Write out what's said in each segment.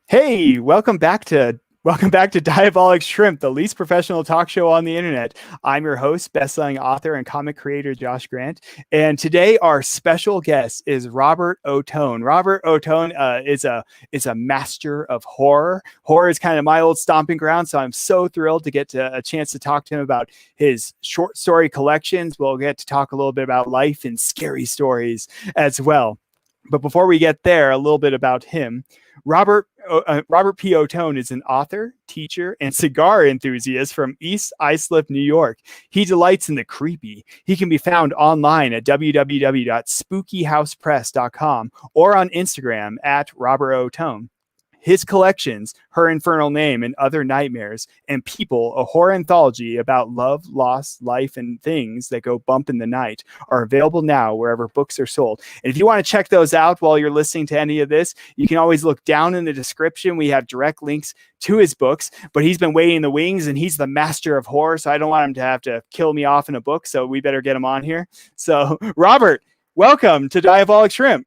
Hey, welcome back to Diabolic Shrimp, the least professional talk show on the internet. I'm your host, best-selling author and comic creator Josh Grant, and today our special guest is Robert Ottone. Robert Ottone is a master of horror. Horror is kind of my old stomping ground, so I'm so thrilled to get a chance to talk to him about his short story collections. We'll get to talk a little bit about life and scary stories as well. But before we get there, a little bit about him. Robert P. Ottone is an author, teacher, and cigar enthusiast from East Islip, New York. He delights in the creepy. He can be found online at www.spookyhousepress.com or on Instagram at Robert Ottone. His collections, Her Infernal Name and Other Nightmares, and People, a horror anthology about love, loss, life, and things that go bump in the night, are available now wherever books are sold. And if you want to check those out while you're listening to any of this, you can always look down in the description. We have direct links to his books, but he's been waiting in the wings and he's the master of horror, so I don't want him to have to kill me off in a book, so we better get him on here. So, Robert, welcome to Diabolic Shrimp.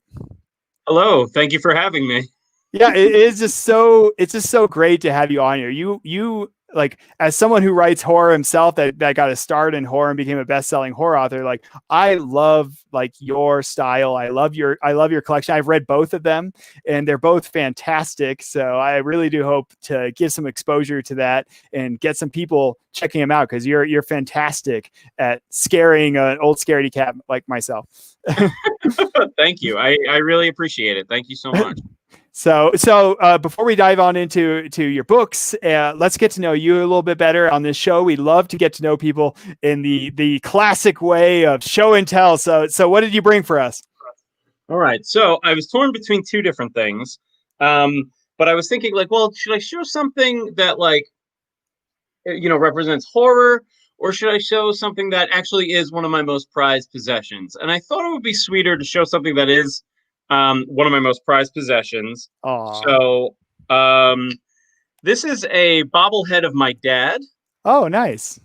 Hello, thank you for having me. Yeah, it's just so great to have you on here. You like, as someone who writes horror himself, that got a start in horror and became a best-selling horror author. Like, I love like your style. I love your collection. I've read both of them and they're both fantastic. So I really do hope to give some exposure to that and get some people checking them out, because you're fantastic at scaring an old scaredy cat like myself. Thank you. I really appreciate it. Thank you so much. So before we dive on into your books, let's get to know you a little bit better on this show. We love to get to know people in the classic way of show and tell. So what did you bring for us? All right. So I was torn between two different things. But I was thinking, like, well, should I show something that, like, represents horror, or should I show something that actually is one of my most prized possessions? And I thought it would be sweeter to show something that is one of my most prized possessions. Aww. So this is a bobblehead of my dad. Oh, nice.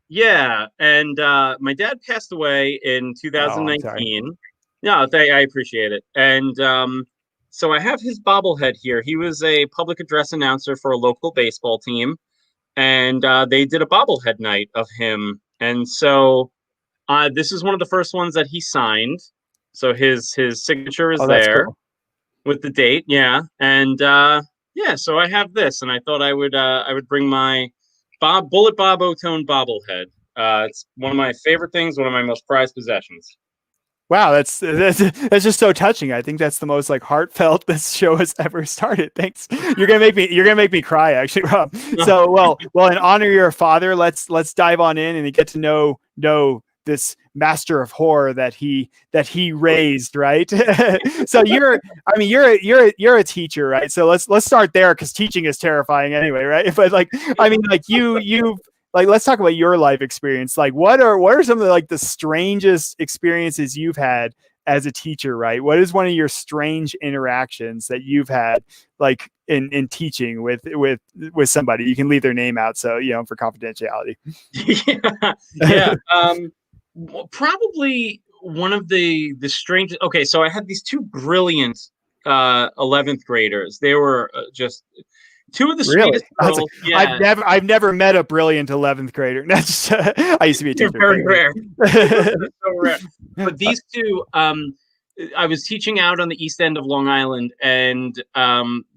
Yeah, and my dad passed away in 2019. No, I appreciate it. And so I have his bobblehead here. He was a public address announcer for a local baseball team, and they did a bobblehead night of him. And so this is one of the first ones that he signed. So his signature is there, cool, with the date. Yeah. And so I have this, and I thought I would bring my Bullet Bob Ottone bobblehead. It's one of my favorite things, one of my most prized possessions. Wow, that's just so touching. I think that's the most like heartfelt this show has ever started. Thanks. You're gonna make me cry, actually, Rob. So well, in honor of your father, let's dive on in and get to know this master of horror that he raised, right? So you're a teacher, right? So let's start there, because teaching is terrifying anyway, right? But like, I mean, like you like, let's talk about your life experience. Like, what are some of the, like, the strangest experiences you've had as a teacher, right? What is one of your strange interactions that you've had, like, in teaching with somebody? You can leave their name out, so for confidentiality. Yeah. Probably one of the strangest. Okay, so I had these two brilliant 11th graders. They were just two of the sweetest girls. Like, yeah. I've never met a brilliant 11th grader. That's I used to be a teacher. Very rare. So rare. But these two, I was teaching out on the east end of Long Island, and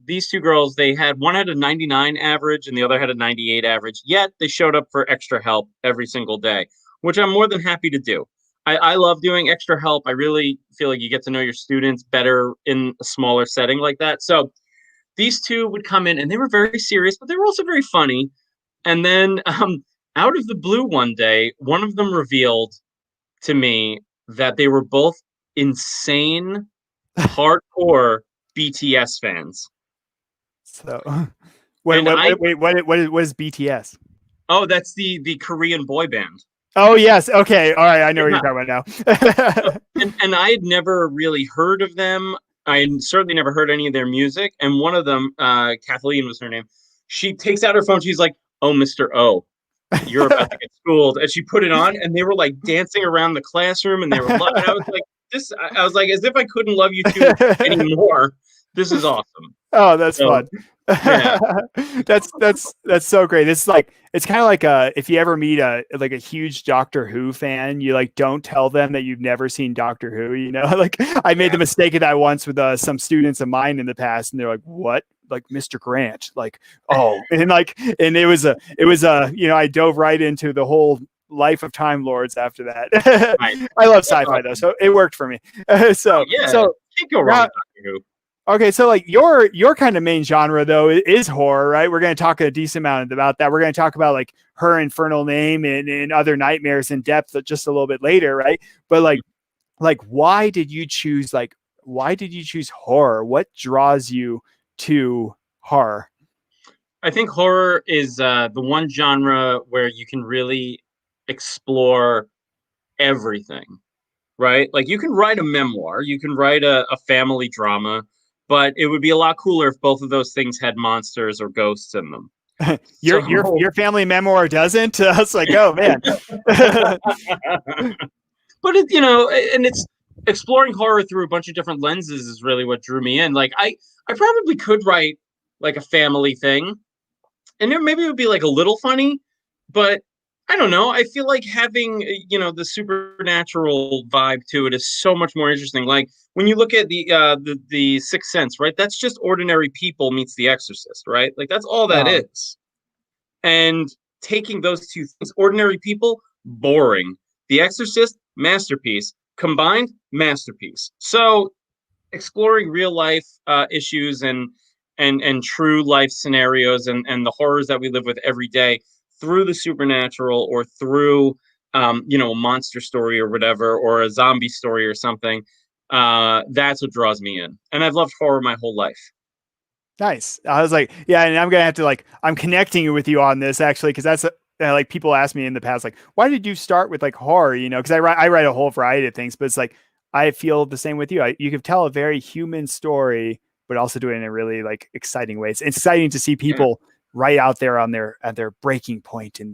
these two girls, one had a 99 average and the other had a 98 average, yet they showed up for extra help every single day, which I'm more than happy to do. I love doing extra help. I really feel like you get to know your students better in a smaller setting like that. So these two would come in, and they were very serious, but they were also very funny. And then out of the blue one day, one of them revealed to me that they were both insane, hardcore BTS fans. So what is BTS? Oh, that's the Korean boy band. Oh, yes. Okay. All right. I know what you're talking about now. and I had never really heard of them. I certainly never heard any of their music. And one of them, Kathleen was her name, she takes out her phone. She's like, "Oh, Mr. O, you're about to get schooled." And she put it on, and they were like dancing around the classroom, and they were loving. I was like, as if I couldn't love you two anymore. This is awesome. Oh, that's fun. Yeah. That's so great. It's like it's kind of like if you ever meet a huge Doctor Who fan, you like don't tell them that you've never seen Doctor Who. You know, like I made the mistake of that once with some students of mine in the past, and they're like, "What?" Like Mr. Grant, like and it was I dove right into the whole life of Time Lords after that. Right. I love sci-fi though, so it worked for me. Oh yeah, can't go wrong now, with Doctor Who. okay, so like your kind of main genre though is horror, right? We're going to talk a decent amount about that. We're going to talk about like Her Infernal Name and other nightmares in depth just a little bit later, right? But like why did you choose horror? What draws you to horror? I think horror is the one genre where you can really explore everything, right? Like you can write a memoir, you can write a family drama, but it would be a lot cooler if both of those things had monsters or ghosts in them. Your family memoir doesn't. I was like, oh man. But and it's exploring horror through a bunch of different lenses is really what drew me in. Like I probably could write like a family thing, and maybe it would be like a little funny, but I don't know. I feel like having the supernatural vibe to it is so much more interesting. Like when you look at the Sixth Sense, right? That's just ordinary people meets The Exorcist, right? Like that's all that is. And taking those two things, ordinary people, boring. The Exorcist, masterpiece. Combined, masterpiece. So exploring real life issues and true life scenarios and the horrors that we live with every day through the supernatural or through a monster story or whatever, or a zombie story or something. That's what draws me in. And I've loved horror my whole life. Nice. I was like, yeah, and I'm gonna have to I'm connecting with you on this actually because that's like people ask me in the past like, why did you start with like horror? Because I write a whole variety of things, but it's like I feel the same with you. You could tell a very human story, but also do it in a really like exciting way. It's exciting to see people right out there on at their breaking point in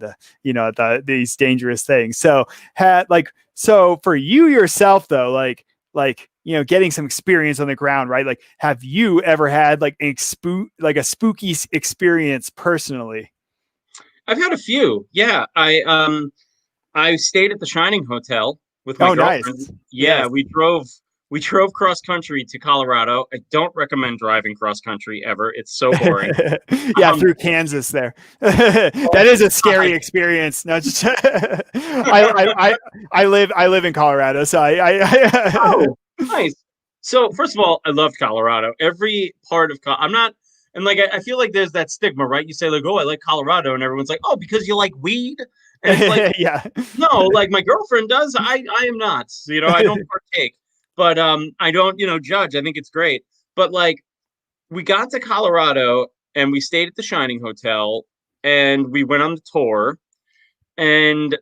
these dangerous things. So so for you yourself though, like getting some experience on the ground, right? Like, have you ever had like a spooky experience personally? I've had a few. Yeah, I stayed at the Shining Hotel with my girlfriend. Nice. Yeah, Yes. we drove cross country to Colorado. I don't recommend driving cross country ever. It's so boring. Through Kansas there. That is a scary experience. No, just I live in Colorado, so Oh, nice. So first of all, I loved Colorado. Every part of I'm not, and like I feel like there's that stigma, right? You say like, oh, I like Colorado, and everyone's like, oh, because you like weed, and it's like, yeah. no, like my girlfriend does. I am not. I don't partake, but I don't judge. I think it's great. But like we got to Colorado and we stayed at the Shining Hotel and we went on the tour, and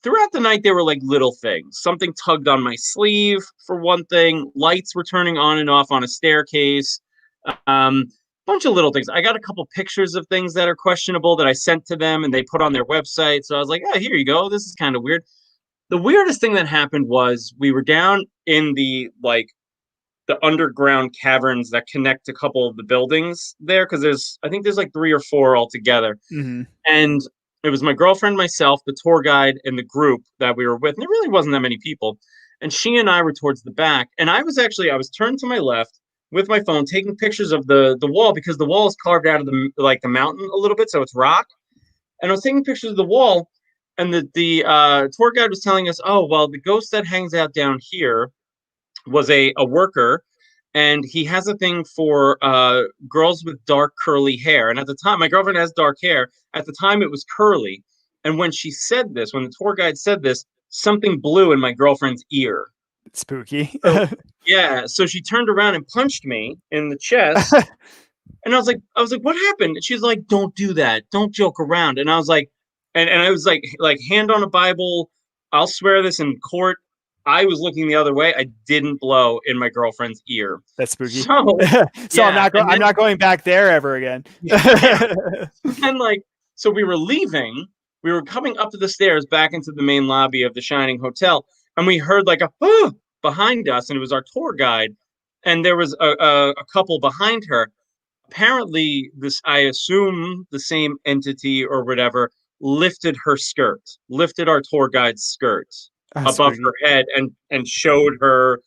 throughout the night there were like little things. Something tugged on my sleeve for one thing. Lights were turning on and off on a staircase. Bunch of little things. I got a couple pictures of things that are questionable that I sent to them and they put on their website. So I was like, oh, here you go. This is kind of weird. The weirdest thing that happened was we were down in the underground caverns that connect a couple of the buildings there, because I think there's like 3 or 4 altogether. Mm-hmm. And it was my girlfriend, myself, the tour guide, and the group that we were with. And there really wasn't that many people. And she and I were towards the back. And I was turned to my left with my phone, taking pictures of the wall, because the wall is carved out of the mountain a little bit, so it's rock. And I was taking pictures of the wall, and the tour guide was telling us, oh, well, the ghost that hangs out down here was a worker, and he has a thing for girls with dark curly hair. And at the time, my girlfriend has dark hair. At the time, it was curly. And when the tour guide said this, something blew in my girlfriend's ear. It's spooky. Yeah, so she turned around and punched me in the chest. And I was like, what happened? And she's like, don't do that. Don't joke around. And I was like, and I was like hand on a Bible. I'll swear this in court. I was looking the other way. I didn't blow in my girlfriend's ear. That's spooky. So yeah, I'm not going back there ever again. And so we were leaving. We were coming up the stairs back into the main lobby of the Shining Hotel, and we heard like a behind us, and it was our tour guide, and there was a couple behind her. apparently this, I assume the same entity or whatever, lifted her skirt, lifted our tour guide's skirt Oh, above her spooky. head and showed her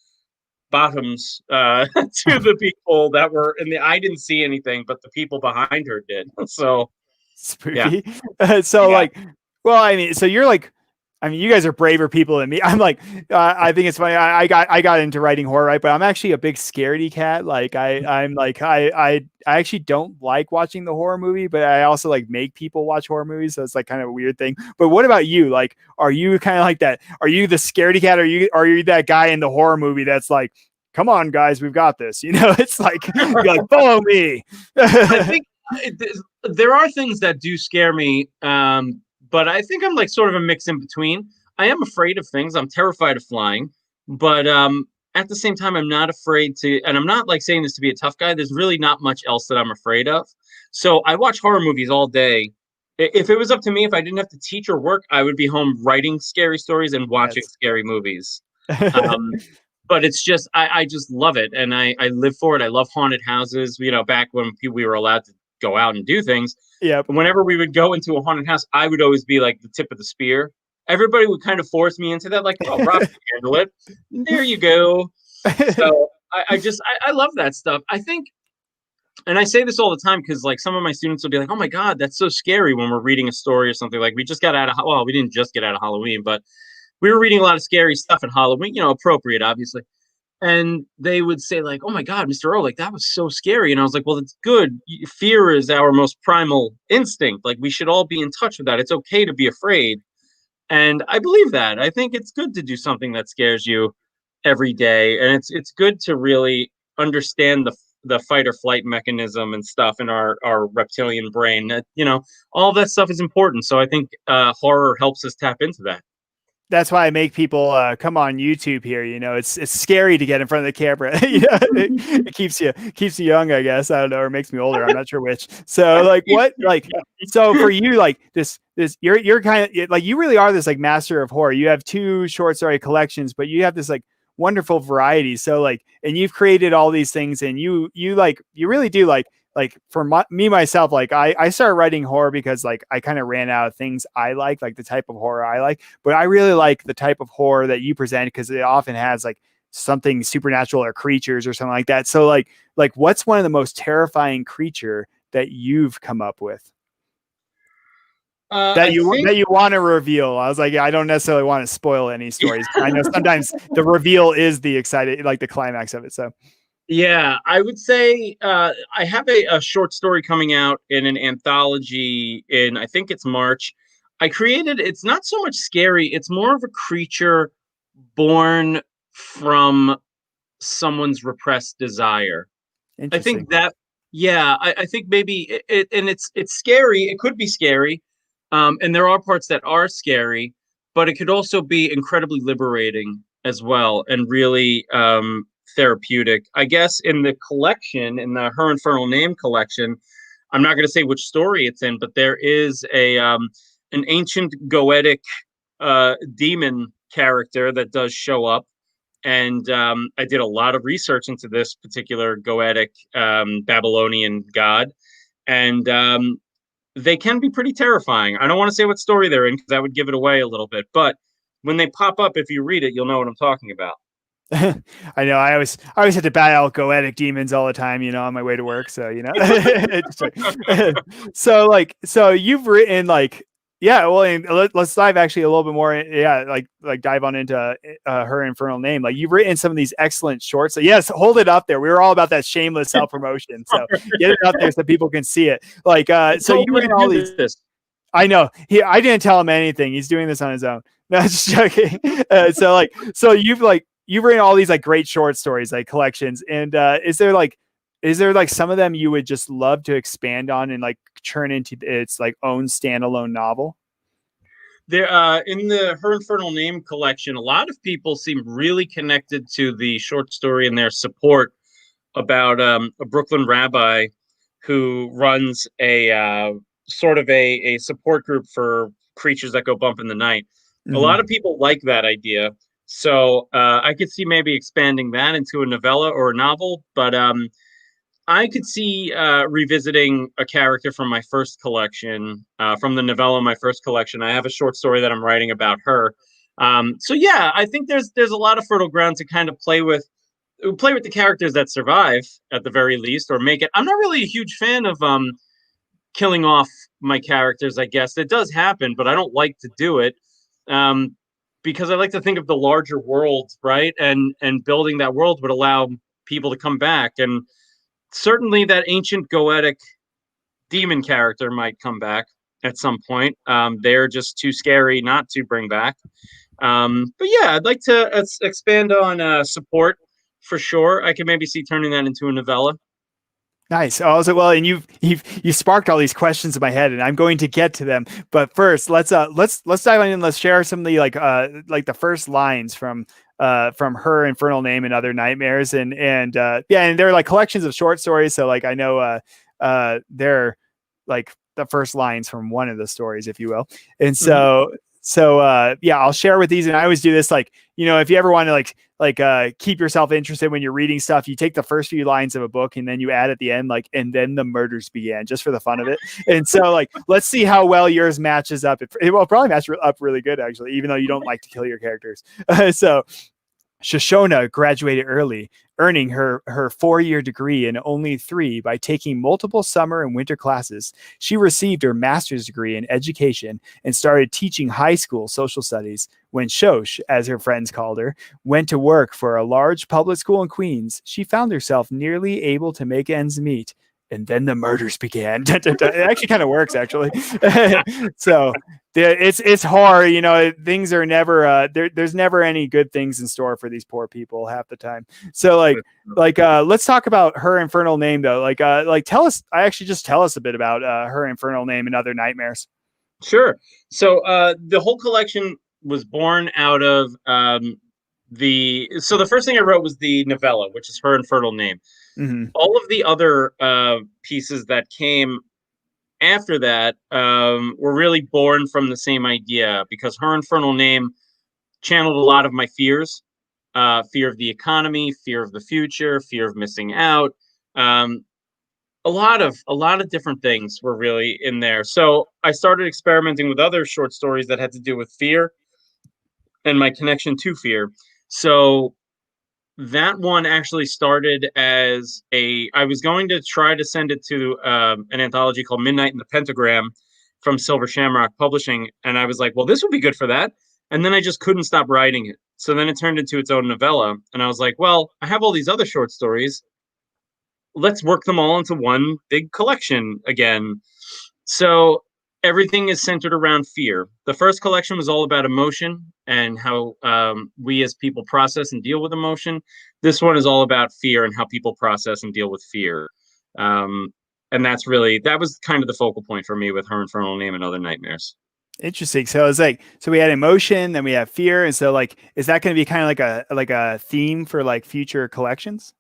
bottoms to the people that were in the. I didn't see anything, but the people behind her did. So yeah, Spooky. So yeah. like, well, I mean, so you're like, I mean, you guys are braver people than me. I'm like, I think it's funny. I got into writing horror, right? But I'm actually a big scaredy cat. Like I'm like I actually don't like watching the horror movie, but I also like make people watch horror movies. So it's like kind of a weird thing. But what about you? Like, are you kind of like that? Are you the scaredy cat? Are you that guy in the horror movie that's like, come on, guys, we've got this. It's like you're like, follow me. I think there are things that do scare me, but I think I'm like sort of a mix in between. I am afraid of things. I'm terrified of flying, but at the same time, I'm not afraid to. And I'm not like saying this to be a tough guy. There's really not much else that I'm afraid of. So I watch horror movies all day. If it was up to me, if I didn't have to teach or work, I would be home writing scary stories and watching Yes. scary movies. Um, but it's just I just love it, and I live for it. I love haunted houses. Back when we were allowed to go out and do things, Yep. whenever we would go into a haunted house, I would always be like the tip of the spear. Everybody would kind of force me into that, like, oh, Rob can handle it. There you go. So I love that stuff. I think, and I say this all the time because like some of my students will be like, oh my God, that's so scary when we're reading a story or something. Like we just got out of, well, we didn't just get out of Halloween, but we were reading a lot of scary stuff at Halloween, appropriate, obviously. And they would say like, oh my God, Mr. O, like that was so scary. And I was like, well, it's good. Fear is our most primal instinct. Like we should all be in touch with that. It's okay to be afraid. And I believe that. I think it's good to do something that scares you every day. And it's good to really understand the fight or flight mechanism and stuff in our reptilian brain. That, all that stuff is important. So I think horror helps us tap into that. That's why I make people come on YouTube here. It's scary to get in front of the camera. It keeps you young, I guess. I don't know, or makes me older. I'm not sure which. So like what like so for you like this you're kind of like you really are this like master of horror. You have two short story collections, but you have this like wonderful variety. So like and you've created all these things and you really do like for me myself, like I started writing horror because like I kind of ran out of things I like the type of horror I like, but I really like the type of horror that you present because it often has like something supernatural or creatures or something like that. So like what's one of the most terrifying creature that you've come up with I think that you want to reveal? I was like, I don't necessarily want to spoil any stories. I know sometimes the reveal is the excited like the climax of it. So yeah, I would say I have a short story coming out in an anthology in, I think it's March. It's not so much scary, it's more of a creature born from someone's repressed desire. I interesting. think that, yeah, I think maybe and it's scary. It could be scary, and there are parts that are scary, but it could also be incredibly liberating as well, and really therapeutic. I guess in the collection, in the Her Infernal Name collection, I'm not going to say which story it's in, but there is an ancient Goetic demon character that does show up, and I did a lot of research into this particular Goetic Babylonian god, and they can be pretty terrifying. I don't want to say what story they're in because that would give it away a little bit, but when they pop up, if you read it, you'll know what I'm talking about. I know. I always had to battle goetic demons all the time, on my way to work. So so you've written like yeah. Well, and let's dive actually a little bit more. Yeah, like dive on into Her Infernal Name. Like you've written some of these excellent shorts. So yes, hold it up there. We were all about that shameless self promotion. So get it out there so people can see it. Like so you written all these. This. I know. I didn't tell him anything. He's doing this on his own. No, just joking. So you've written all these like great short stories, like collections. And is there like some of them you would just love to expand on and like turn into its like own standalone novel? There, in the Her Infernal Name collection, a lot of people seem really connected to the short story and their support about a Brooklyn rabbi who runs a sort of a support group for creatures that go bump in the night. A lot of people like that idea. So I could see maybe expanding that into a novella or a novel. But I could see revisiting a character from my first collection, from the novella in my first collection. I have a short story that I'm writing about her. So yeah, I think there's a lot of fertile ground to kind of play with the characters that survive at the very least, or make it. I'm not really a huge fan of killing off my characters. I guess it does happen, but I don't like to do it. Um, because I like to think of the larger world, right? And building that world would allow people to come back. And certainly that ancient Goetic demon character might come back at some point. They're just too scary not to bring back. But yeah, I'd like to expand on support for sure. I could maybe see turning that into a novella. Nice. Also, well, and you sparked all these questions in my head, and I'm going to get to them. But first, let's dive in and let's share some of the like the first lines from Her Infernal Name and Other Nightmares, and yeah, and they're like collections of short stories. So like I know they're like the first lines from one of the stories, if you will. And so yeah, I'll share with these, and I always do this, like, you know, if you ever want to keep yourself interested when you're reading stuff, you take the first few lines of a book and then you add at the end, like, and then the murders began, just for the fun of it. And so like, let's see how well yours matches up. It will probably match up really good, actually, even though you don't like to kill your characters. So Shoshona graduated early, earning her 4-year degree in only 3 by taking multiple summer and winter classes. She received her master's degree in education and started teaching high school social studies. When Shosh, as her friends called her, went to work for a large public school in Queens, she found herself nearly able to make ends meet. And then the murders began. It actually kind of works, actually. So it's horror, you know. Things are never there's never any good things in store for these poor people half the time. So let's talk about Her Infernal Name, though. Tell us a bit about Her Infernal Name and Other Nightmares. Sure. So the whole collection was born out of the first thing I wrote was the novella, which is Her Infernal Name. Mm-hmm. All of the other pieces that came after that were really born from the same idea, because Her Infernal Name channeled a lot of my fears, fear of the economy, fear of the future, fear of missing out. A lot of different things were really in there. So I started experimenting with other short stories that had to do with fear and my connection to fear. So that one actually started as I was going to try to send it to an anthology called Midnight in the Pentagram from Silver Shamrock Publishing. And I was like, well, this would be good for that. And then I just couldn't stop writing it. So then it turned into its own novella. And I was like, well, I have all these other short stories. Let's work them all into one big collection again. So everything is centered around fear. The first collection was all about emotion and how we as people process and deal with emotion. This one is all about fear and how people process and deal with fear. And that was kind of the focal point for me with Her Infernal Name and Other Nightmares. Interesting. So it's like, so we had emotion, then we have fear, and so like, is that going to be kind of like a theme for like future collections?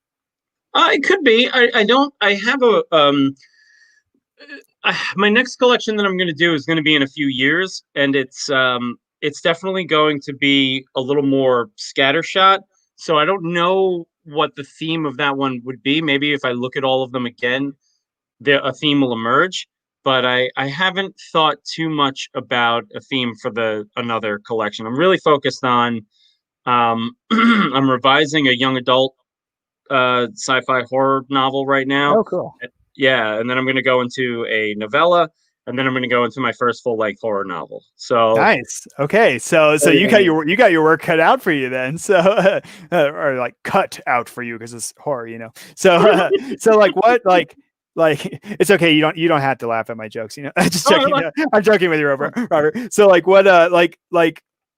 It could be. I have my next collection that I'm going to do is going to be in a few years, and it's definitely going to be a little more scattershot. So I don't know what the theme of that one would be. Maybe if I look at all of them again, a theme will emerge. But I haven't thought too much about a theme for another collection. I'm really focused on I'm revising a young adult sci-fi horror novel right now. Oh, cool. Yeah, and then I'm going to go into a novella, and then I'm going to go into my first full-length horror novel. So nice. Okay, so you got your work cut out for you then. So or like cut out for you because it's horror, you know. So so like what like it's okay. You don't have to laugh at my jokes. You know, I'm just joking. I'm joking with you, Robert. So like what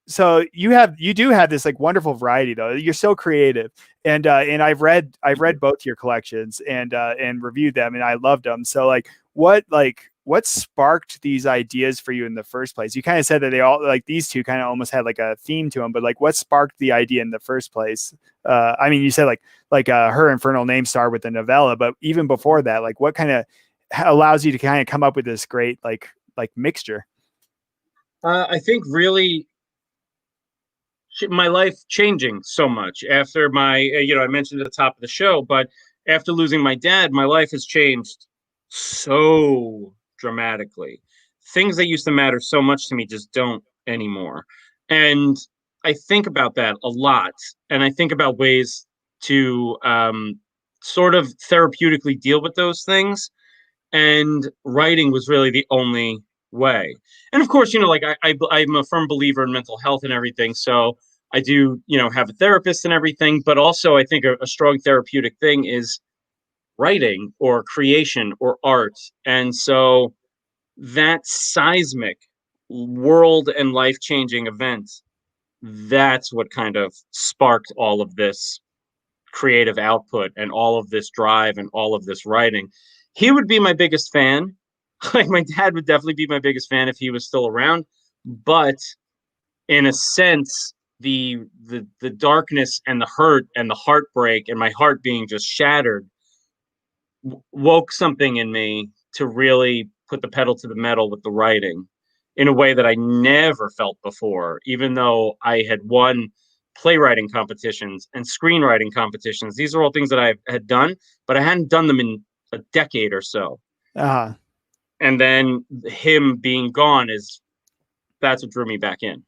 so you do have this like wonderful variety, though. You're so creative, and I've read both your collections and reviewed them, and I loved them. So like what sparked these ideas for you in the first place? You kind of said that they all, like, these two kind of almost had like a theme to them, but like what sparked the idea in the first place? I mean, you said Her Infernal Name started with the novella, but even before that, like what kind of allows you to kind of come up with this great like mixture? I think really my life changing so much after my I mentioned at the top of the show, but after losing my dad, my life has changed so dramatically. Things that used to matter so much to me just don't anymore. And I think about that a lot. And I think about ways to sort of therapeutically deal with those things. And writing was really the only way. And of course, like I'm a firm believer in mental health and everything. So I do, have a therapist and everything. But also, I think a strong therapeutic thing is writing or creation or art. And so that seismic world and life changing event, that's what kind of sparked all of this creative output and all of this drive and all of this writing. He would be my biggest fan. Like my dad would definitely be my biggest fan if he was still around. But in a sense, the darkness and the hurt and the heartbreak and my heart being just shattered woke something in me to really put the pedal to the metal with the writing in a way that I never felt before, even though I had won playwriting competitions and screenwriting competitions. These are all things that I had done, but I hadn't done them in a decade or so. Uh-huh. And then him being gone that's what drew me back in.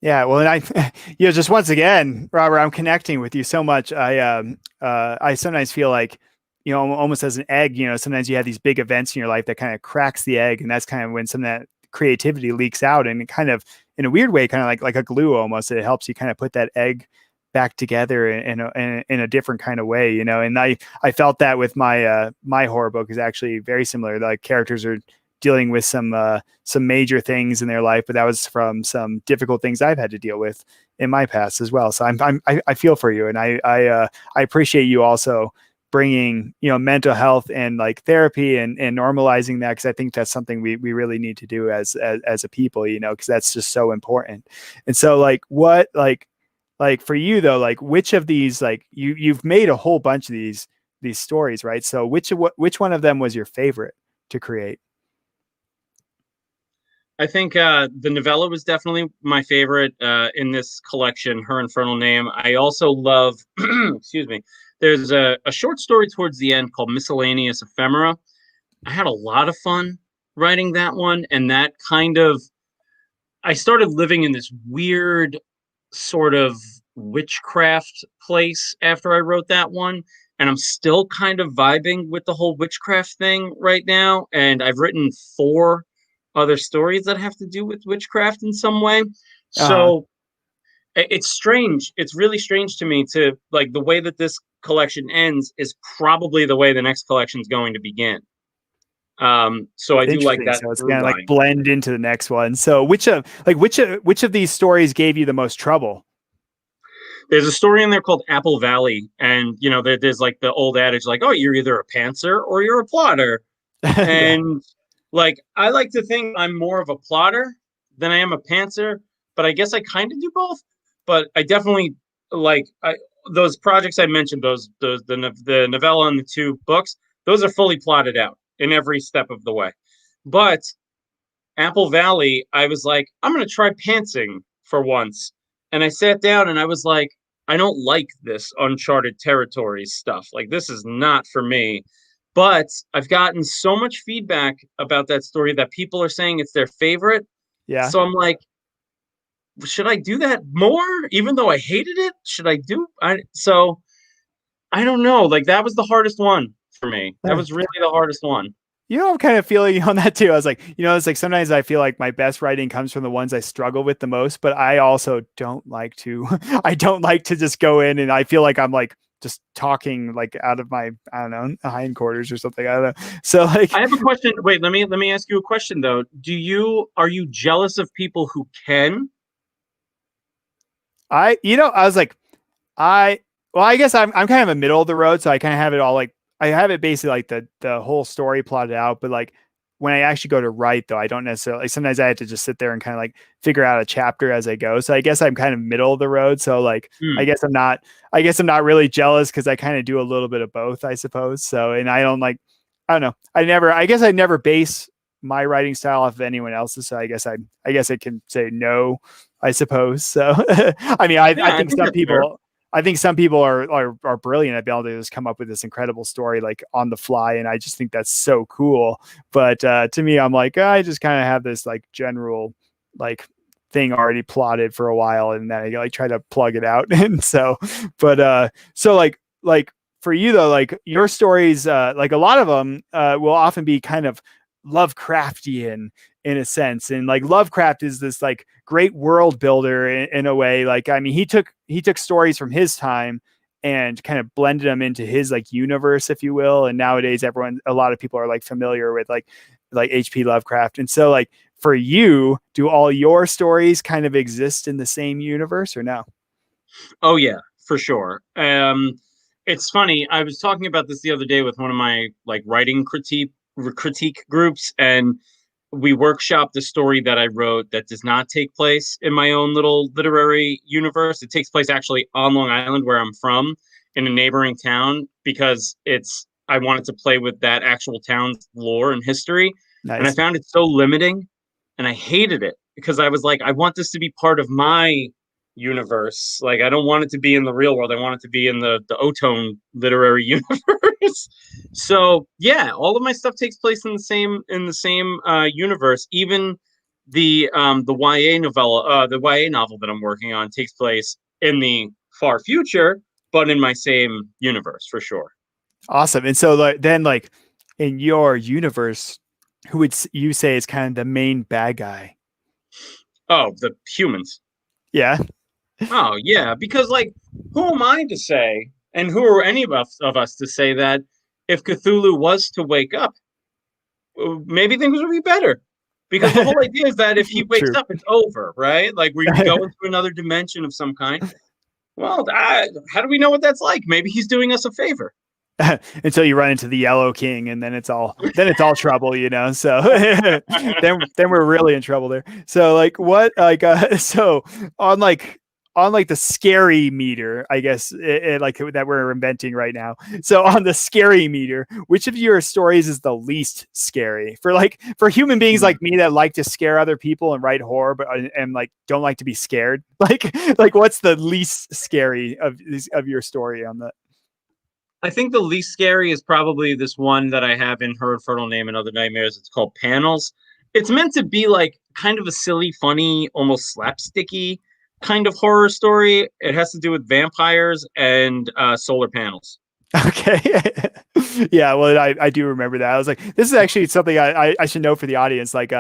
Yeah, well, and I, just once again, Robert, I'm connecting with you so much. I sometimes feel like, almost as an egg, sometimes you have these big events in your life that kind of cracks the egg, and that's kind of when some of that creativity leaks out, and it kind of, in a weird way, kind of like a glue almost. It helps you kind of put that egg back together in a different kind of way, And I felt that with my my horror book is actually very similar. The characters are dealing with some major things in their life, but that was from some difficult things I've had to deal with in my past as well. So I feel for you, and I appreciate you also bringing mental health and like therapy and normalizing that, because I think that's something we really need to do as a people, because that's just so important. And so what for you though, which of these, you've made a whole bunch of these stories, right? So which one of them was your favorite to create? I think the novella was definitely my favorite in this collection, Her Infernal Name. I also love, excuse me, there's a short story towards the end called Miscellaneous Ephemera. I had a lot of fun writing that one. And that kind of, I started living in this weird sort of witchcraft place after I wrote that one. And I'm still kind of vibing with the whole witchcraft thing right now. And I've written 4 other stories that have to do with witchcraft in some way. So it's strange. It's really strange to me to like the way that this collection ends is probably the way the next collection is going to begin. So I do like that. So it's gonna like blend into the next one. So which of these stories gave you the most trouble? There's a story in there called Apple Valley, and there's like the old adage, like, oh, you're either a pantser or you're a plotter. And like, I like to think I'm more of a plotter than I am a pantser, but I guess I kind of do both. But I definitely those projects I mentioned, the novella and the 2 books, those are fully plotted out in every step of the way. But Apple Valley, I was like, I'm going to try pantsing for once. And I sat down and I was like, I don't like this uncharted territories stuff. Like, this is not for me. But I've gotten so much feedback about that story that people are saying it's their favorite. Yeah. So I'm like, should I do that more? Even though I hated it, should I do? So I don't know. Like, that was the hardest one for me. That was really the hardest one. I'm kind of feeling on that too. I was like, it's like sometimes I feel like my best writing comes from the ones I struggle with the most, but I also don't like to, I don't like to just go in and I feel like I'm like just talking like out of my, I don't know, hindquarters or something. I don't know. So like, I have a question. Wait, let me ask you a question though. Are you jealous of people who can? I was like, I guess I'm kind of a middle of the road. So I kind of have it all like, I have it basically like the whole story plotted out, but like when I actually go to write though, I don't necessarily, sometimes I have to just sit there and kind of like figure out a chapter as I go. So I guess I'm kind of middle of the road. So like, I guess I'm not really jealous because I kind of do a little bit of both, I suppose. So, and I don't know. I guess I never base my writing style off of anyone else's. So I guess I can say no, I suppose. So, I mean, I think some people, I think some people are brilliant at being able to just come up with this incredible story like on the fly, and I just think that's so cool. But to me, I'm like, I just kind of have this like general like thing already plotted for a while, and then I like try to plug it out. And so, but so like for you though, like your stories, like a lot of them will often be kind of Lovecraftian in a sense, and like Lovecraft is this like great world builder in a way. Like I mean, he took stories from his time and kind of blended them into his like universe, if you will. And nowadays, a lot of people are like familiar with like H.P. Lovecraft, and so like for you, do all your stories kind of exist in the same universe or no? Oh yeah, for sure. It's funny. I was talking about this the other day with one of my like writing critique groups, and we workshopped a story that I wrote that does not take place in my own little literary universe. It takes place actually on Long Island, where I'm from, in a neighboring town, because I wanted to play with that actual town's lore and history. And I Nice. found it so limiting, and I hated it because I was like, I want this to be part of my universe. Like I don't want it to be in the real world. I want it to be in the Ottone literary universe. So yeah, all of my stuff takes place in the same universe. Even the YA novella, the YA novel that I'm working on takes place in the far future, but in my same universe for sure. Awesome. And so like then like in your universe, who would you say is kind of the main bad guy? Oh, the humans. Yeah. Oh yeah, because like, who am I to say, and who are any of us to say that if Cthulhu was to wake up, maybe things would be better? Because the whole idea is that if he wakes True. up, it's over, right? Like we go into another dimension of some kind. Well, how do we know what that's like? Maybe he's doing us a favor. Until you run into the Yellow King, and then it's all trouble, you know. So then we're really in trouble there. So like what like so on like on like the scary meter, I guess like that we're inventing right now. So on the scary meter, which of your stories is the least scary for like for human beings like me that like to scare other people and write horror, but and like don't like to be scared? Like what's the least scary of your story on that? I think the least scary is probably this one that I have in Her Infernal Name and Other Nightmares. It's called Panels. It's meant to be like kind of a silly, funny, almost slapsticky kind of horror story. It has to do with vampires and solar panels. Okay. Yeah, well, I do remember that. I was like, this is actually something I should know for the audience. Like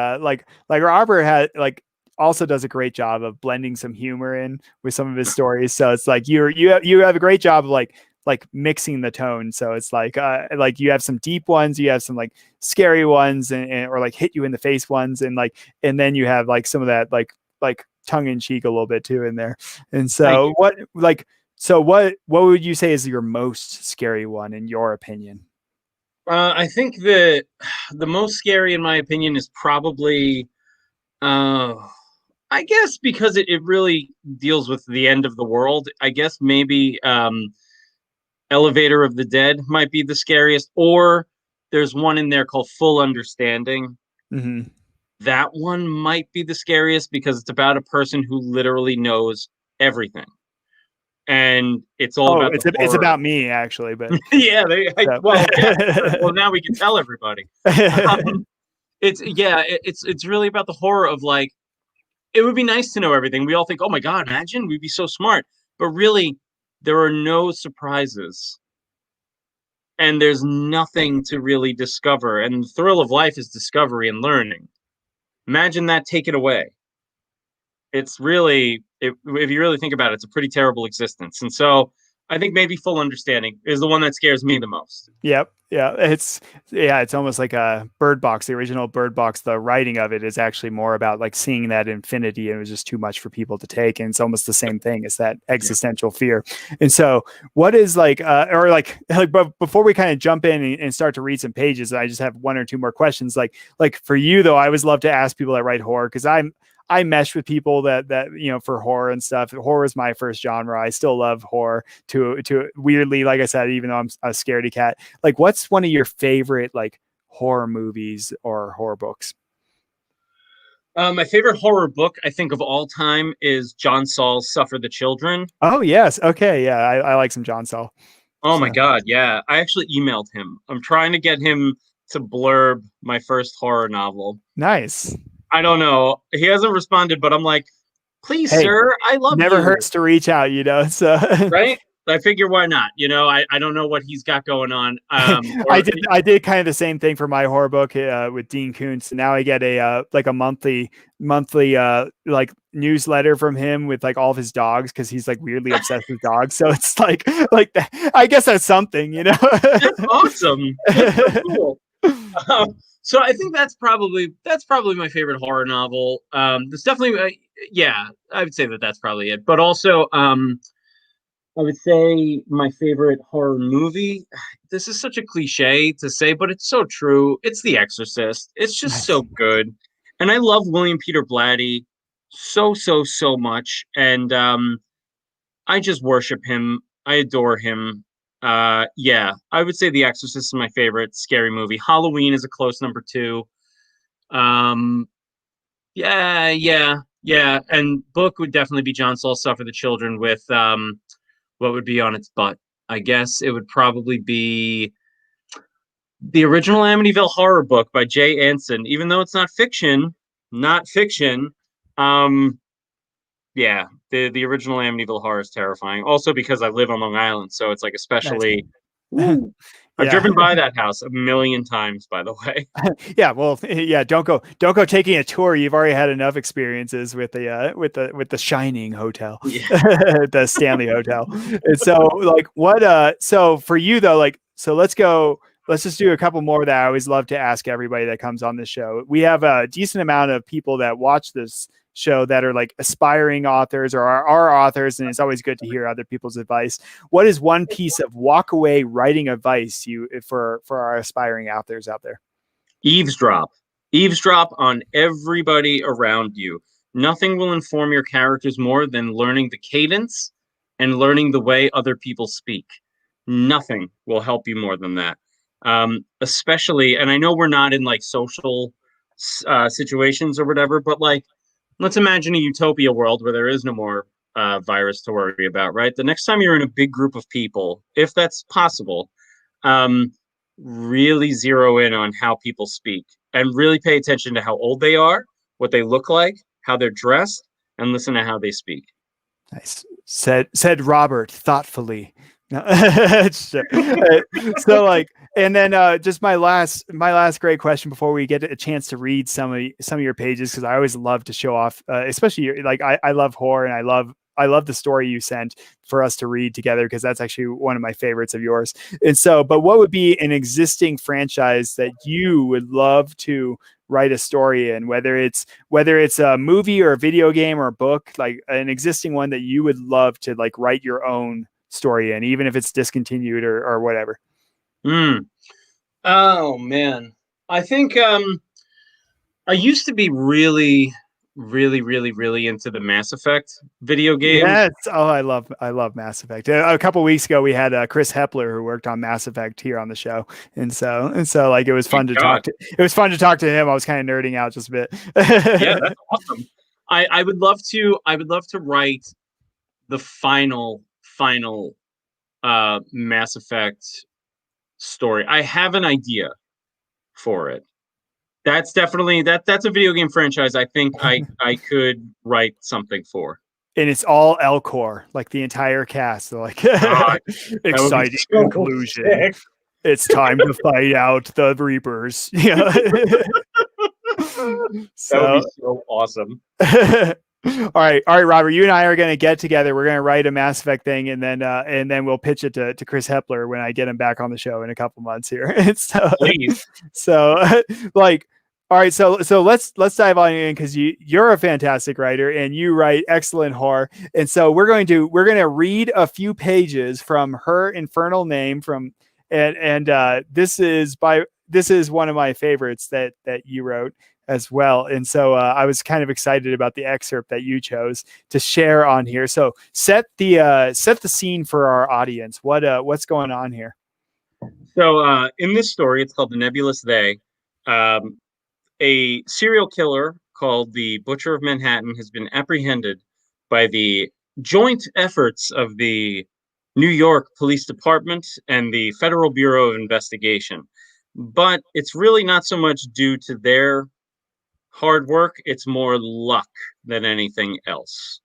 Robert had like also does a great job of blending some humor in with some of his stories. So it's like you have a great job of like mixing the tone. So it's like you have some deep ones, you have some like scary ones, and or like hit you in the face ones, and like and then you have like some of that like tongue in cheek a little bit too in there. And Thank so you. what would you say is your most scary one in your opinion? I think the most scary, in my opinion, is probably, uh, I guess, because it really deals with the end of the world. I guess maybe Elevator of the Dead might be the scariest, or there's one in there called Full Understanding. Mm-hmm. That one might be the scariest because it's about a person who literally knows everything, and it's all Oh, about the it's horror. about me actually, but Yeah, so. well, yeah. Well, now we can tell everybody. Um, it's really about the horror of like, it would be nice to know everything. We all think, oh my god, imagine we'd be so smart, but really, there are no surprises, and there's nothing to really discover. And the thrill of life is discovery and learning. Imagine that taken away. It's really, if you really think about it, it's a pretty terrible existence. And so I think maybe Full Understanding is the one that scares me the most. Yep. It's almost like a Bird Box, the original Bird Box. The writing of it is actually more about like seeing that infinity, and it was just too much for people to take. And it's almost the same thing as that Yeah. existential fear. And so what is like or like but before we kind of jump in and start to read some pages, I just have one or two more questions. Like for you though, I always love to ask people that write horror, because I mesh with people that you know for horror and stuff. Horror is my first genre. I still love horror to weirdly, like I said, even though I'm a scaredy cat. Like, what's one of your favorite like horror movies or horror books? My favorite horror book, I think, of all time is John Saul's Suffer the Children. Oh yes, okay, yeah, I like some John Saul. Oh my So God, yeah. I actually emailed him. I'm trying to get him to blurb my first horror novel. nice. I don't know. He hasn't responded, but I'm like, please, Hey, sir, I love never you. hurts to reach out, So Right? I figure why not? I don't know what he's got going on. I did kind of the same thing for my horror book with Dean Koontz. Now I get a like a monthly like newsletter from him with like all of his dogs because he's like weirdly obsessed with dogs. So it's like that. I guess that's something. That's awesome. That's so cool. So I think that's probably my favorite horror novel. There's definitely yeah, I would say that that's probably it. But also, I would say my favorite horror movie. This is such a cliche to say, but it's so true. It's The Exorcist. It's just Nice. so good, and I love William Peter Blatty so much, and I just worship him. I adore him. Yeah, I would say The Exorcist is my favorite scary movie. Halloween is a close number two. Um, yeah, and book would definitely be John Saul Suffer the Children with what would be on its butt? I guess it would probably be the original Amityville Horror book by Jay Anson. Even though it's not fiction. Um, yeah, the original Amityville Horror is terrifying. Also because I live on Long Island, so it's like Nice. especially. Woo. I've Yeah. driven by that house a million times, by the way. Yeah, well, yeah, don't go taking a tour. You've already had enough experiences with the Shining Hotel, Yeah. the Stanley Hotel. And so like so for you though, like so let's just do a couple more that I always love to ask everybody that comes on this show. We have a decent amount of people that watch this show that are like aspiring authors or are authors, and it's always good to hear other people's advice. What is one piece of walk away writing advice you for our aspiring authors out there? Eavesdrop. Eavesdrop on everybody around you. Nothing will inform your characters more than learning the cadence and learning the way other people speak. Nothing will help you more than that. Especially, and I know we're not in like social situations or whatever, but like, let's imagine a utopia world where there is no more virus to worry about, right? The next time you're in a big group of people, if that's possible, um, really zero in on how people speak and really pay attention to how old they are, what they look like, how they're dressed, and listen to how they speak. Nice. Said Robert thoughtfully. So like, and then just my last great question before we get a chance to read some of your pages, because I always love to show off, especially like I love horror, and I love the story you sent for us to read together, because that's actually one of my favorites of yours. And so, but what would be an existing franchise that you would love to write a story in, whether it's a movie or a video game or a book, like an existing one that you would love to like write your own story in, even if it's discontinued or whatever? Mm. Oh man, I think I used to be really into the Mass Effect video game. Yes. Oh, I love Mass Effect. A couple weeks ago, we had Chris Hepler, who worked on Mass Effect, here on the show, and so like it was My fun to God, talk to. It was fun to talk to him. I was kind of nerding out just a yeah, bit. that's awesome. I would love to. I would love to write the final Mass Effect story. I have an idea for it. That's definitely that's a video game franchise I think I could write something for. And it's all Elcor, like the entire cast. They're like, God, that would be exciting so conclusion. sick. It's time to fight out the Reapers. Yeah. That would be So, so awesome. all right, Robert. You and I are going to get together. We're going to write a Mass Effect thing, and then we'll pitch it to Chris Hepler when I get him back on the show in a couple months here. Please. So like, all right, so let's dive on in, because you're a fantastic writer and you write excellent horror. And so we're going to read a few pages from Her Infernal Name from and this is one of my favorites that you wrote as well. And so I was kind of excited about the excerpt that you chose to share on here. So set the scene for our audience. What's going on here? So in this story, it's called The Nebulous They. A serial killer called the Butcher of Manhattan has been apprehended by the joint efforts of the New York Police Department and the Federal Bureau of Investigation. But it's really not so much due to their hard work, it's more luck than anything else.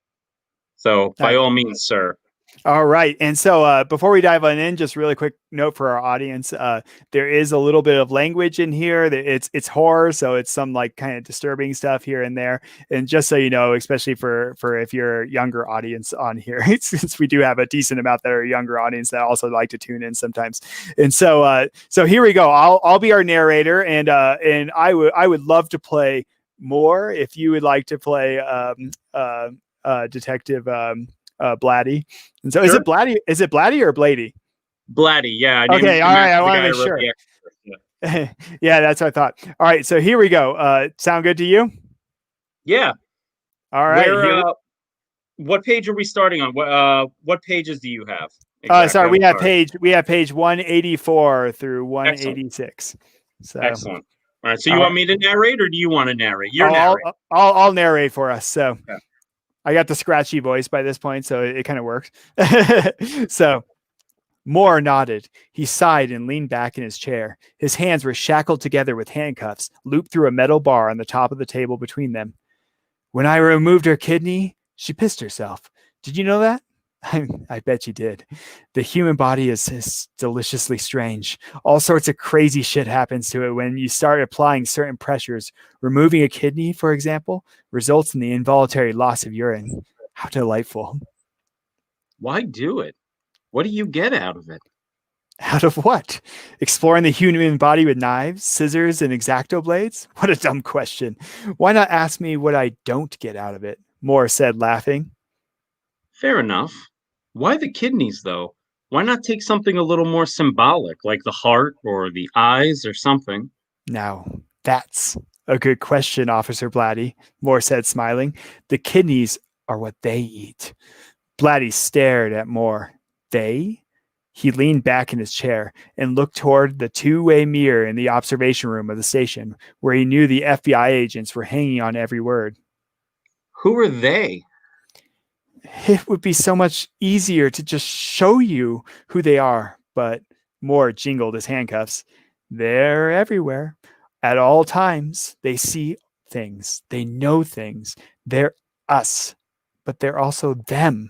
So, by all means, sir. All right. And so before we dive on in, just really quick note for our audience. There is a little bit of language in here. It's horror, so it's some like kind of disturbing stuff here and there. And just so you know, especially for if you're a younger audience on here, since we do have a decent amount that are a younger audience that also like to tune in sometimes. And so here we go. I'll be our narrator, and I would love to play more if you would like to play Detective Blatty. And so, Sure. Is it Blatty or Blady? Blatty, yeah. Okay, all right. I want to make sure. Yeah. Yeah, that's what I thought. All right, so here we go. Sound good to you? Yeah. All right. What page are we starting on? What pages do you have? Exactly? Sorry, we have page 184 through 186. So excellent. All right. So you want me to narrate, or do you want to narrate? I'll narrate for us. So. Okay. I got the scratchy voice by this point, so it kind of works. So Moore nodded. He sighed and leaned back in his chair. His hands were shackled together with handcuffs, looped through a metal bar on the top of the table between them. When I removed her kidney, she pissed herself. Did you know that? I bet you did. The human body is deliciously strange. All sorts of crazy shit happens to it when you start applying certain pressures. Removing a kidney, for example, results in the involuntary loss of urine. How delightful. Why do it? What do you get out of it? Out of what? Exploring the human body with knives, scissors, and X-Acto blades? What a dumb question. Why not ask me what I don't get out of it? Moore said, laughing. Fair enough. Why the kidneys, though? Why not take something a little more symbolic, like the heart or the eyes or something? Now, that's a good question, Officer Blatty, Moore said, smiling. The kidneys are what they eat. Blatty stared at Moore. They? He leaned back in his chair and looked toward the two-way mirror in the observation room of the station, where he knew the FBI agents were hanging on every word. Who are they? It would be so much easier to just show you who they are, but Moore jingled his handcuffs. They're everywhere. At all times, they see things. They know things. They're us, but they're also them.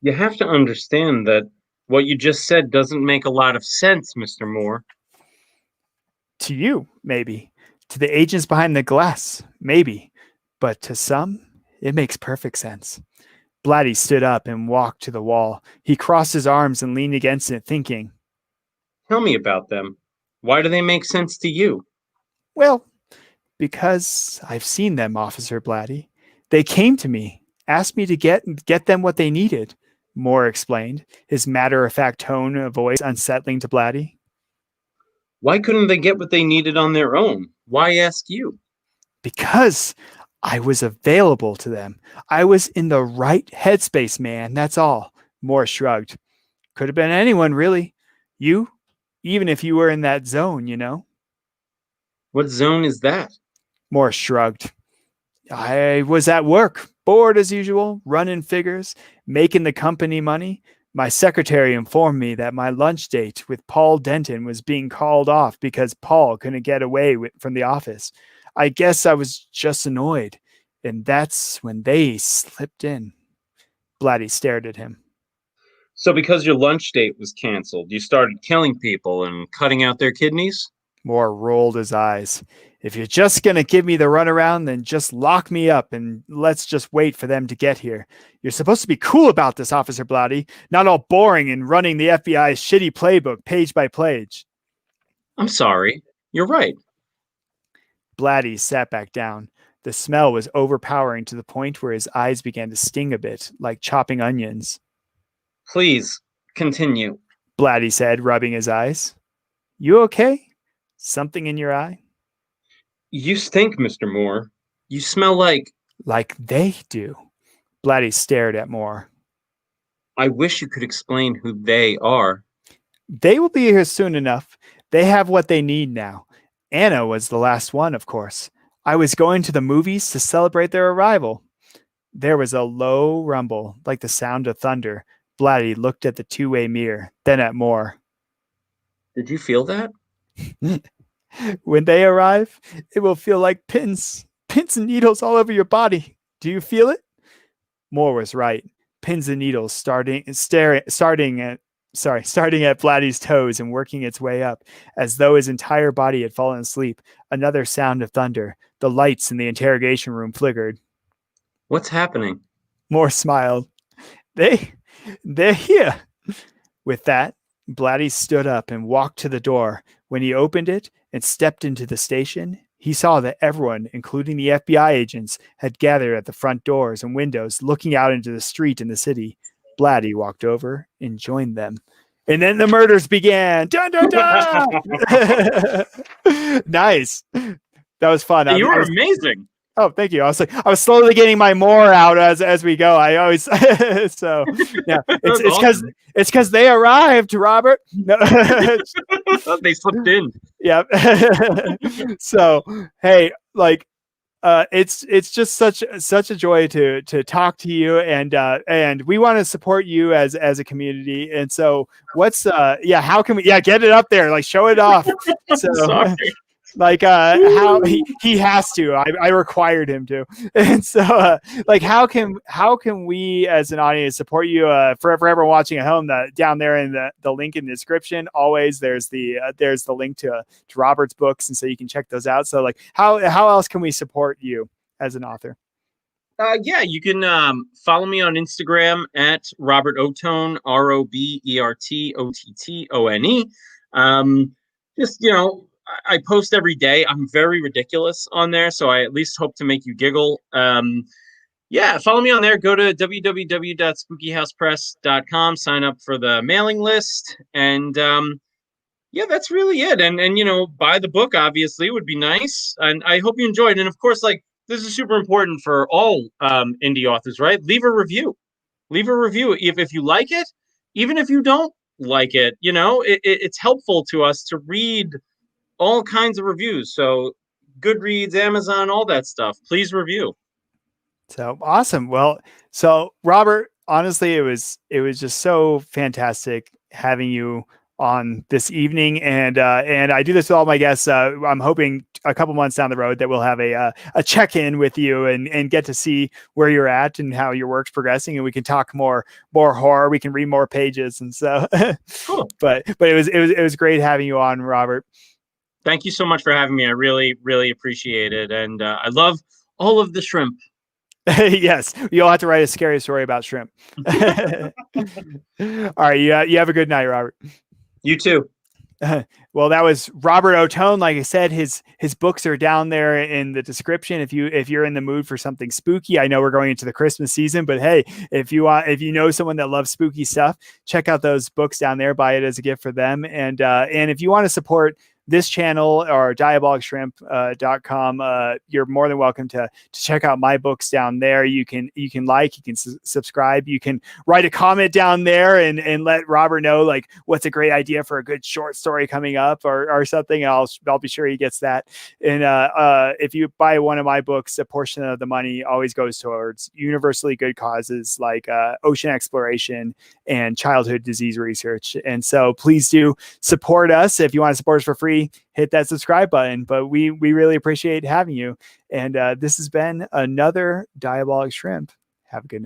You have to understand that what you just said doesn't make a lot of sense, Mr. Moore. To you, maybe. To the agents behind the glass, maybe. But to some, it makes perfect sense. Blatty stood up and walked to the wall. He crossed his arms and leaned against it, thinking. Tell me about them. Why do they make sense to you? Well, because I've seen them, Officer Blatty. They came to me, asked me to get them what they needed, Moore explained, his matter-of-fact tone of voice unsettling to Blatty. Why couldn't they get what they needed on their own? Why ask you? Because I was available to them. I was in the right headspace, man. That's all. Moore shrugged. Could have been anyone, really. You, even if you were in that zone, you know. What zone is that? Moore shrugged. I was at work, bored as usual, running figures, making the company money. My secretary informed me that my lunch date with Paul Denton was being called off because Paul couldn't get away from the office. I guess I was just annoyed, and that's when they slipped in. Blatty stared at him. So because your lunch date was canceled, you started killing people and cutting out their kidneys? Moore rolled his eyes. If you're just going to give me the runaround, then just lock me up and let's just wait for them to get here. You're supposed to be cool about this, Officer Blatty, not all boring and running the FBI's shitty playbook page by page. I'm sorry. You're right. Blatty sat back down. The smell was overpowering to the point where his eyes began to sting a bit, like chopping onions. Please, continue, Blatty said, rubbing his eyes. You okay? Something in your eye? You stink, Mr. Moore. You smell like... Like they do. Blatty stared at Moore. I wish you could explain who they are. They will be here soon enough. They have what they need now. Anna was the last one, of course. I was going to the movies to celebrate their arrival. There was a low rumble, like the sound of thunder. Blatty looked at the two-way mirror, then at Moore. Did you feel that? When they arrive, it will feel like pins and needles all over your body. Do you feel it? Moore was right. Pins and needles starting at Blatty's toes and working its way up, as though his entire body had fallen asleep. Another sound of thunder. The lights in the interrogation room flickered. What's happening? Moore smiled. They're here. With that, Blatty stood up and walked to the door. When he opened it and stepped into the station, he saw that everyone, including the FBI agents, had gathered at the front doors and windows, looking out into the street and the city. Blatty walked over and joined them. And then the murders began. Dun, dun, dun! Nice. That was fun. You were amazing. Oh, thank you. I was slowly getting my more out as we go. I always so yeah. It's because they arrived, Robert. No. They slipped in. Yep. So hey, like it's just such a joy to talk to you, and we want to support you as a community. And so what's how can we get it up there, like show it off. So Sorry. like how he has to. I required him to. And so like how can we as an audience support you? For everyone watching at home, down there in the link in the description, always there's the link to Robert's books, and so you can check those out. So like how else can we support you as an author? You can follow me on Instagram at Robert Ottone, RobertOttone. Just I post every day. I'm very ridiculous on there, so I at least hope to make you giggle. Follow me on there. Go to www.spookyhousepress.com, sign up for the mailing list, and that's really it. And buy the book, obviously, would be nice. And I hope you enjoyed. And of course, like, this is super important for all indie authors, right? Leave a review. If you like it, even if you don't like it, it's helpful to us to read all kinds of reviews. So Goodreads, Amazon, all that stuff. Please review. So awesome. Well, so Robert, honestly, it was just so fantastic having you on this evening, and I do this with all my guests. I'm hoping a couple months down the road that we'll have a check-in with you and get to see where you're at and how your work's progressing, and we can talk more horror. We can read more pages, and so. Cool. But it was great having you on, Robert. Thank you so much for having me. I really, really appreciate it. And I love all of the shrimp. Yes. You'll have to write a scary story about shrimp. All right. You have a good night, Robert. You too. Well, that was Robert Ottone. Like I said, his books are down there in the description. If you're in the mood for something spooky, I know we're going into the Christmas season, but hey, if you know someone that loves spooky stuff, check out those books down there. Buy it as a gift for them. And if you want to support this channel or diabolicshrimp.com, you're more than welcome to check out my books down there. You can subscribe, you can write a comment down there and let Robert know like what's a great idea for a good short story coming up or something. I'll be sure he gets that. And if you buy one of my books, a portion of the money always goes towards universally good causes like ocean exploration and childhood disease research. And so please do support us. If you want to support us for free, hit that subscribe button. But we really appreciate having you. And this has been another Diabolic Shrimp. Have a good night.